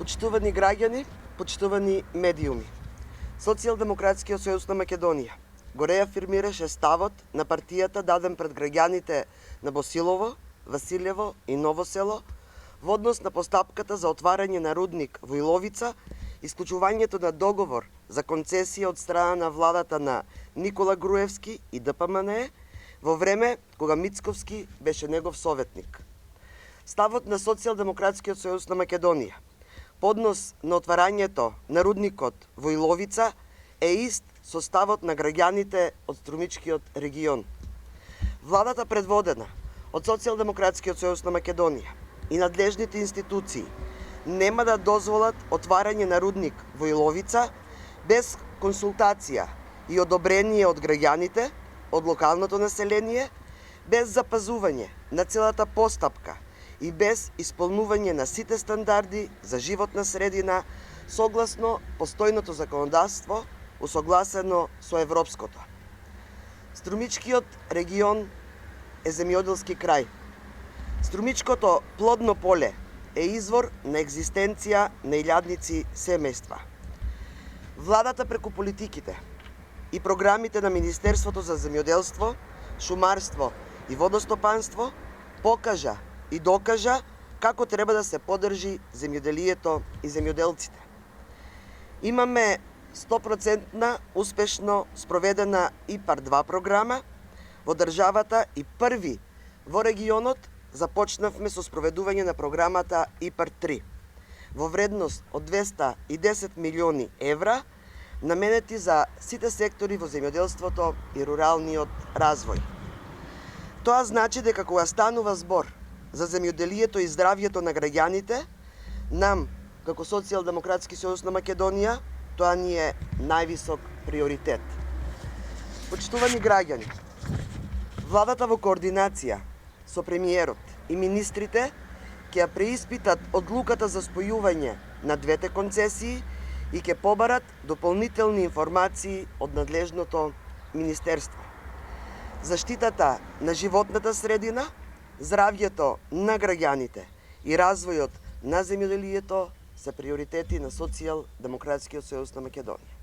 Почитувани граѓани, почитувани медиуми. Социјалдемократскиот сојуз на Македонија го реафирмираше ставот на партијата даден пред граѓаните на Босилово, Василево и Ново село во однос на постапката за отварање на рудник во Иловица, исклучувањето на договор за концесија од страна на владата на Никола Груевски и ДПМНЕ во време кога Мицковски беше негов советник. Ставот на Социјалдемократскиот сојуз на Македонија по однос на отварањето на рудникот во Иловица е ист со ставот на граѓаните од Струмичкиот регион. Владата предводена од Социјалдемократскиот сојуз на Македонија и надлежните институции нема да дозволат отварање на рудник во Иловица без консултација и одобрение од граѓаните, од локалното население, без запазување на целата постапка и без исполнување на сите стандарди за животна средина согласно постојното законодавство усогласено со европското. Струмичкиот регион е земјоделски крај. Струмичкото плодно поле е извор на екзистенција на илјадници семејства. Владата преку политиките и програмите на Министерството за земјоделство, шумарство и водостопанство покажа и докажа како треба да се поддржи земјоделието и земјоделците. Имаме 100% успешно спроведена ИПАР-2 програма во државата и први во регионот започнавме со спроведување на програмата ИПАР-3 во вредност од 210 милиони евра наменети за сите сектори во земјоделството и руралниот развој. Тоа значи дека кога станува збор за земјоделието и здравјето на граѓаните, нам, како Социјалдемократски сојуз на Македонија, тоа ни е највисок приоритет. Почитувани граѓани, владата во координација со премиерот и министрите ќе ја преиспитат одлуката за спојување на двете концесии и ќе побарат дополнителни информации од надлежното министерство. Заштитата на животната средина, здравјето на граѓаните и развојот на земјоделието се приоритети на Социјалдемократскиот сојуз на Македонија.